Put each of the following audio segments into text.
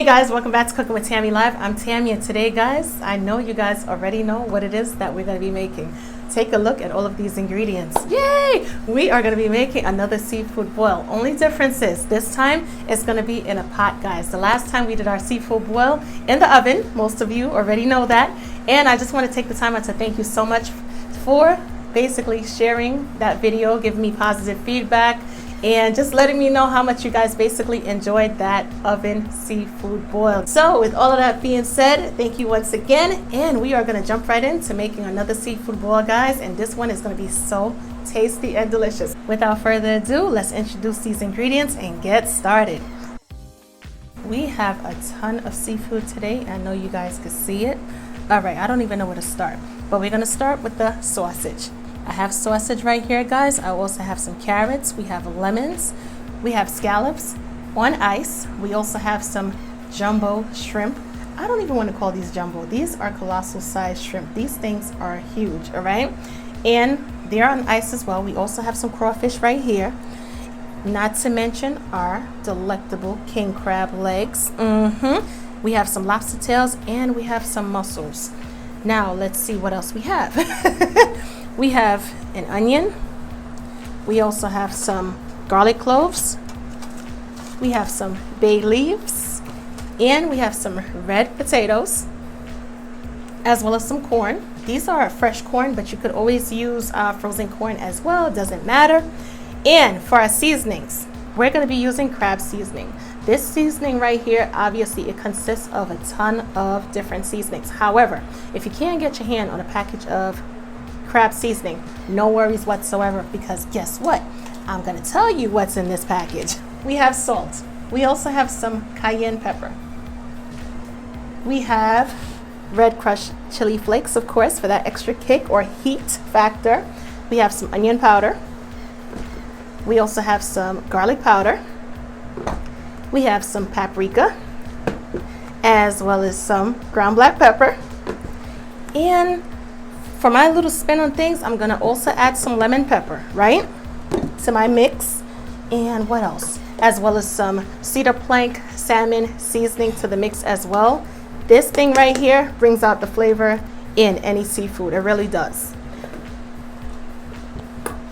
Hey guys, welcome back to Cooking with Tammy Live. I'm Tammy, and today guys, I know you guys already know what it is that we're going to be making. Take a look at all of these ingredients. Yay! We are going to be making another seafood boil. Only difference is this time it's going to be in a pot, guys. The last time we did our seafood boil in the oven, most of you already know that. And I just want to take the time out to thank you so much for basically sharing that video, giving me positive feedback, and just letting me know how much you guys basically enjoyed that oven seafood boil. So with all of that being said, thank you once again, and we are going to jump right into making another seafood boil, guys, and this one is going to be so tasty and delicious. Without further ado, let's introduce these ingredients and get started. We have a ton of seafood today. I know you guys can see it. All right, I don't even know where to start, but we're going to start with the sausage. I have sausage right here, guys. I also have some carrots. We have lemons. We have scallops on ice. We also have some jumbo shrimp. I don't even want to call these jumbo. These are colossal size shrimp. These things are huge, all right? And they're on ice as well. We also have some crawfish right here. Not to mention our delectable king crab legs. We have some lobster tails, and we have some mussels. Now, let's see what else we have. We have an onion. We also have some garlic cloves. We have some bay leaves. And we have some red potatoes, as well as some corn. These are fresh corn, but you could always use frozen corn as well. It doesn't matter. And for our seasonings, we're going to be using crab seasoning. This seasoning right here, obviously, it consists of a ton of different seasonings. However, if you can't get your hand on a package of crab seasoning, no worries whatsoever, because guess what? I'm going to tell you what's in this package. We have salt. We also have some cayenne pepper. We have red crushed chili flakes, of course, for that extra kick or heat factor. We have some onion powder. We also have some garlic powder. We have some paprika, as well as some ground black pepper. And for my little spin on things, I'm gonna also add some lemon pepper, right, to my mix. And what else? As well as some cedar plank salmon seasoning to the mix as well. This thing right here brings out the flavor in any seafood. It really does.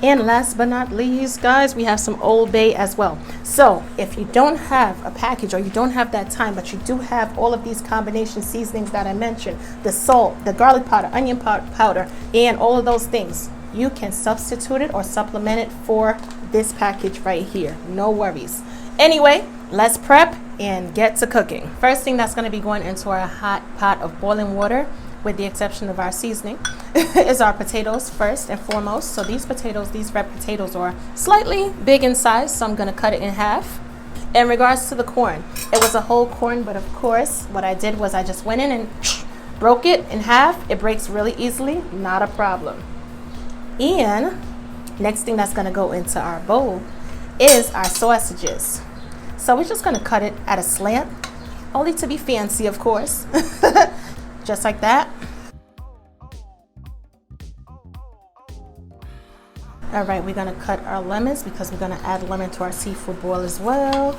And last but not least, guys, we have some Old Bay as well. So if you don't have a package, or you don't have that time, but you do have all of these combination seasonings that I mentioned, the salt, the garlic powder, onion powder, and all of those things, you can substitute it or supplement it for this package right here. No worries. Anyway, let's prep and get to cooking. First thing that's going to be going into our hot pot of boiling water, with the exception of our seasoning, is our potatoes first and foremost. So these potatoes, these red potatoes, are slightly big in size, so I'm going to cut it in half. In regards to the corn, it was a whole corn, but of course what I did was I just went in and broke it in half. It breaks really easily, not a problem. And next thing that's going to go into our bowl is our sausages. So we're just going to cut it at a slant, only to be fancy, of course. Just like that. All right, we're gonna cut our lemons because we're gonna add lemon to our seafood boil as well.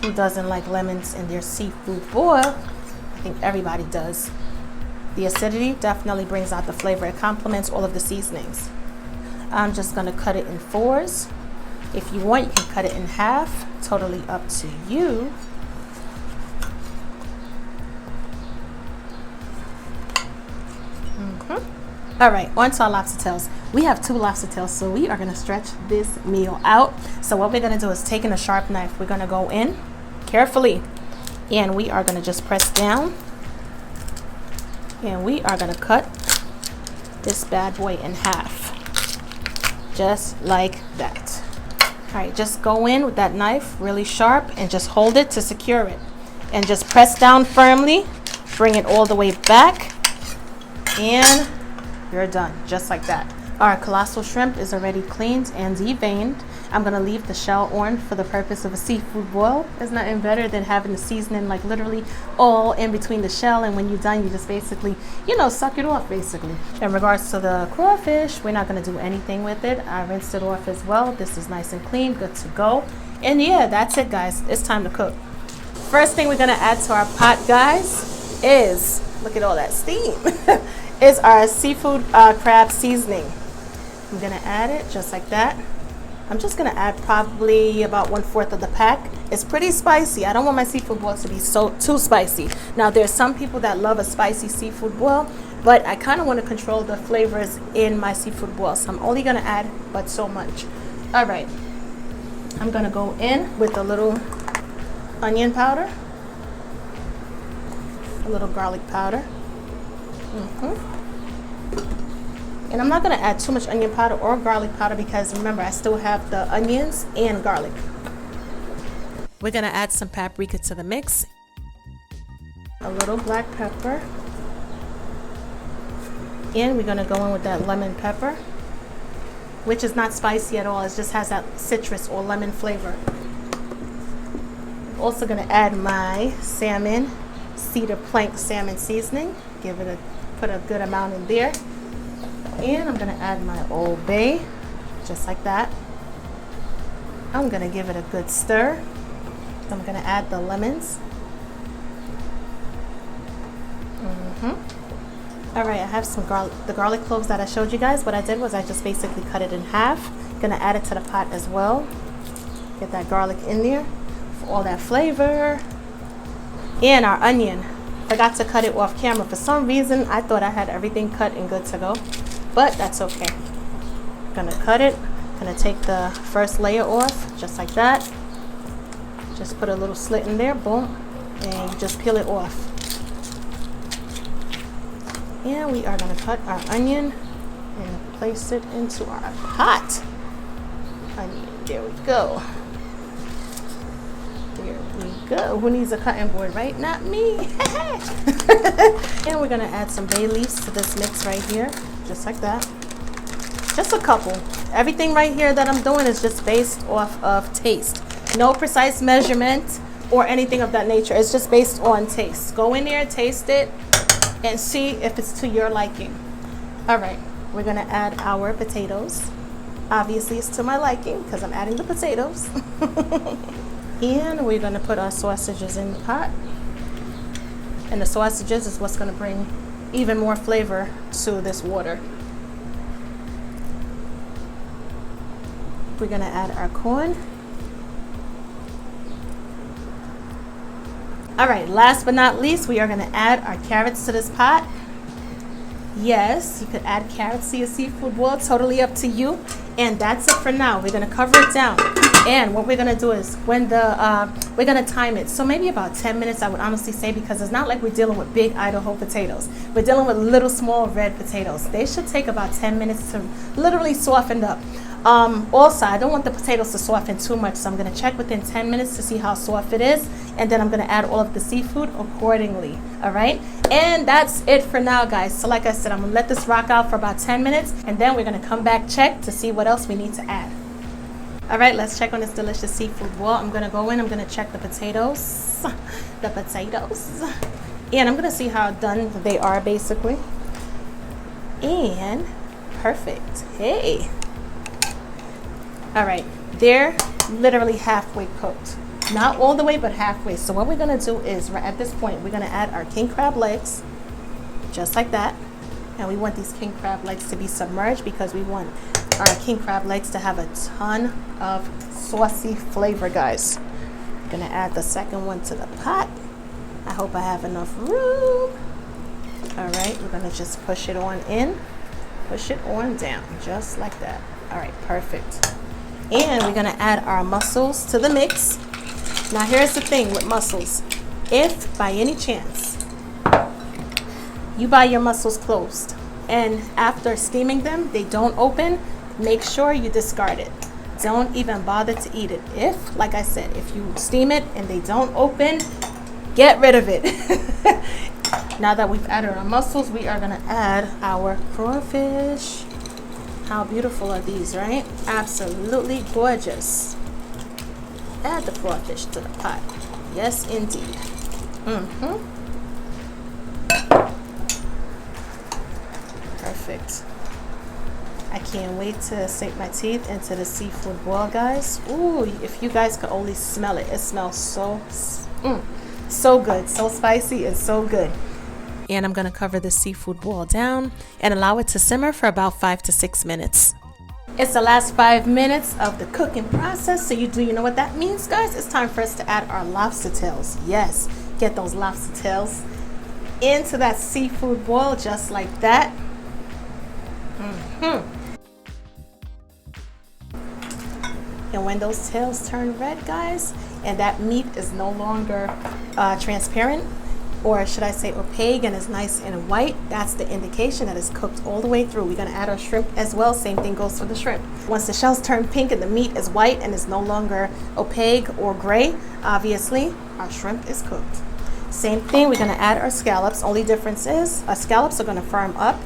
Who doesn't like lemons in their seafood boil? I think everybody does. The acidity definitely brings out the flavor. It complements all of the seasonings. I'm just gonna cut it in fours. If you want, you can cut it in half. Totally up to you. All right, on to our lobster tails. We have 2 lobster tails, so we are gonna stretch this meal out. So what we're gonna do is taking a sharp knife, we're gonna go in carefully, and we are gonna just press down, and we are gonna cut this bad boy in half, just like that. All right, just go in with that knife really sharp and just hold it to secure it, and just press down firmly, bring it all the way back, and you're done, just like that. Our colossal shrimp is already cleaned and deveined. I'm gonna leave the shell on for the purpose of a seafood boil. There's nothing better than having the seasoning like literally all in between the shell, and when you're done, you just basically, suck it off basically. In regards to the crawfish, we're not gonna do anything with it. I rinsed it off as well. This is nice and clean, good to go. And yeah, that's it, guys. It's time to cook. First thing we're gonna add to our pot, guys, is, look at all that steam, is our seafood crab seasoning. I'm gonna add it just like that. I'm just gonna add probably about 1/4 of the pack. It's pretty spicy. I don't want my seafood boil to be too spicy. Now there's some people that love a spicy seafood boil, but I kind of want to control the flavors in my seafood boil, so I'm only gonna add but so much. All right, I'm gonna go in with a little onion powder, a little garlic powder. And I'm not going to add too much onion powder or garlic powder because remember, I still have the onions and garlic. We're going to add some paprika to the mix, a little black pepper, and we're going to go in with that lemon pepper, which is not spicy at all. It just has that citrus or lemon flavor. I'm also going to add my salmon, cedar plank salmon seasoning. Put a good amount in there. And I'm going to add my Old Bay, just like that. I'm going to give it a good stir. I'm going to add the lemons. All right, I have some the garlic cloves that I showed you guys. What I did was I just basically cut it in half. Going to add it to the pot as well. Get that garlic in there for all that flavor. And our onion. Forgot to cut it off camera. For some reason, I thought I had everything cut and good to go. But that's okay. Gonna cut it. Gonna take the first layer off, just like that. Just put a little slit in there, boom, and you just peel it off. And we are gonna cut our onion and place it into our pot. Onion, there we go. There we go. Who needs a cutting board, right? Not me. And we're gonna add some bay leaves to this mix right here. Just like that. Just a couple. Everything right here that I'm doing is just based off of taste. No precise measurement or anything of that nature. It's just based on taste. Go in there, taste it, and see if it's to your liking. All right, we're gonna add our potatoes. Obviously, it's to my liking because I'm adding the potatoes. And we're gonna put our sausages in the pot. And the sausages is what's gonna bring even more flavor to this water. We're gonna add our corn. All right, last but not least, we are gonna add our carrots to this pot. Yes, you could add carrots to your seafood boil, totally up to you. And that's it for now. We're gonna cover it down. And what we're gonna do is when we're gonna time it. So maybe about 10 minutes, I would honestly say, because it's not like we're dealing with big Idaho potatoes. We're dealing with little small red potatoes. They should take about 10 minutes to literally soften up. Also, I don't want the potatoes to soften too much, so I'm gonna check within 10 minutes to see how soft it is, and then I'm gonna add all of the seafood accordingly, all right? And that's it for now, guys. So like I said, I'm gonna let this rock out for about 10 minutes, and then we're gonna come back, check to see what else we need to add. All right, let's check on this delicious seafood boil. I'm gonna go in, I'm gonna check the potatoes, and I'm gonna see how done they are, basically. And perfect, hey. All right, they're literally halfway cooked. Not all the way, but halfway. So what we're gonna do is, right at this point, we're gonna add our king crab legs, just like that. And we want these king crab legs to be submerged because we want our king crab legs to have a ton of saucy flavor, guys. I'm gonna add the second one to the pot. I hope I have enough room. All right, we're gonna just push it on in, push it on down, just like that. All right, perfect. And we're gonna add our mussels to the mix. Now here's the thing with mussels. If by any chance you buy your mussels closed and after steaming them, they don't open, make sure you discard it. Don't even bother to eat it. If, like I said, if you steam it and they don't open, get rid of it. Now that we've added our mussels, we are gonna add our crawfish. How beautiful are these, right? Absolutely gorgeous. Add the crawfish to the pot. Yes, indeed. Perfect. I can't wait to sink my teeth into the seafood boil, guys. Ooh, if you guys could only smell it. It smells so So good, so spicy, and so good. And I'm gonna cover the seafood boil down and allow it to simmer for about 5 to 6 minutes. It's the last 5 minutes of the cooking process, so you know what that means, guys? It's time for us to add our lobster tails. Yes, get those lobster tails into that seafood boil just like that. And when those tails turn red, guys, and that meat is no longer transparent, or should I say opaque, and is nice and white, that's the indication that it's cooked all the way through. We're gonna add our shrimp as well. Same thing goes for the shrimp. Once the shells turn pink and the meat is white and is no longer opaque or gray, obviously our shrimp is cooked. Same thing, we're gonna add our scallops. Only difference is our scallops are gonna firm up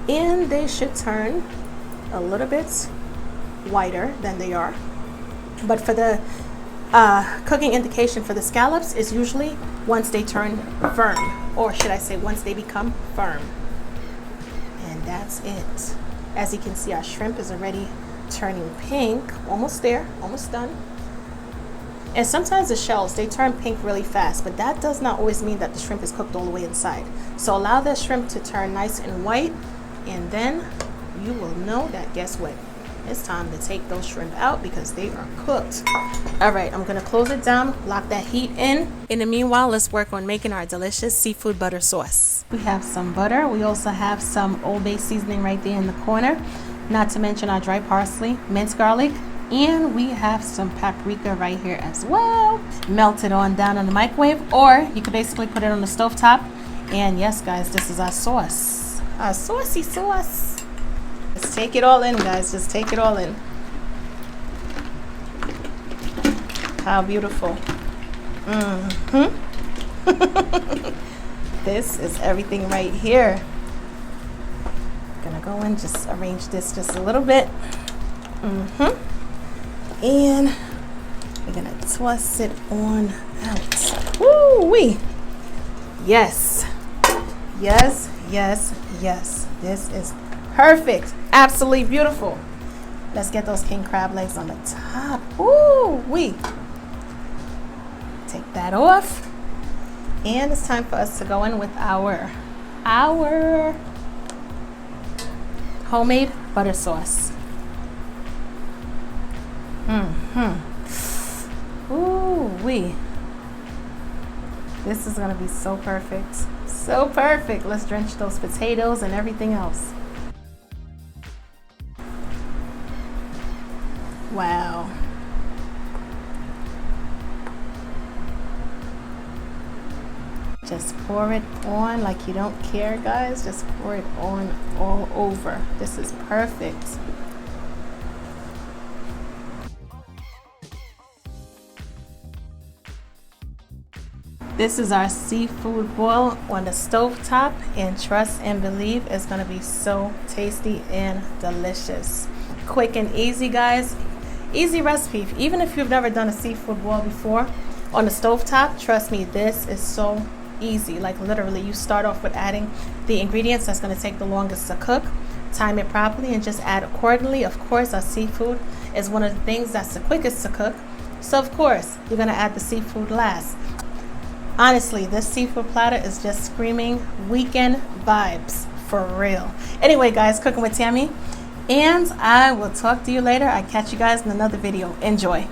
and they should turn a little bit whiter than they are. But for the cooking indication for the scallops is usually once they turn firm, or should I say once they become firm. And that's it. As you can see, our shrimp is already turning pink. Almost there, almost done. And sometimes the shells, they turn pink really fast, but that does not always mean that the shrimp is cooked all the way inside. So allow that shrimp to turn nice and white, and then you will know that, guess what? It's time to take those shrimp out because they are cooked. All right, I'm gonna close it down, lock that heat in. In the meanwhile, let's work on making our delicious seafood butter sauce. We have some butter. We also have some Old Bay seasoning right there in the corner, not to mention our dry parsley, minced garlic, and we have some paprika right here as well. Melt it on down in the microwave, or you could basically put it on the stovetop. And yes, guys, this is our sauce, our saucy sauce. Just take it all in, guys. Just take it all in. How beautiful. This is everything right here. Gonna go and just arrange this just a little bit. And we're gonna toss it on out. Woo-wee. Yes. Yes, yes, yes. This is perfect. Absolutely beautiful. Let's get those king crab legs on the top. Ooh-wee. Take that off. And it's time for us to go in with our homemade butter sauce. Ooh-wee. This is gonna be so perfect. So perfect. Let's drench those potatoes and everything else. Wow. Just pour it on like you don't care, guys. Just pour it on all over. This is perfect. This is our seafood boil on the stovetop, and trust and believe it's gonna be so tasty and delicious. Quick and easy, guys. Easy recipe. Even if you've never done a seafood boil before on the stovetop, trust me, this is so easy. Like literally, you start off with adding the ingredients that's going to take the longest to cook. Time it properly and just add accordingly. Of course, our seafood is one of the things that's the quickest to cook. So of course, you're going to add the seafood last. Honestly, this seafood platter is just screaming weekend vibes for real. Anyway, guys, cooking with Tammy. And I will talk to you later. I catch you guys in another video. Enjoy.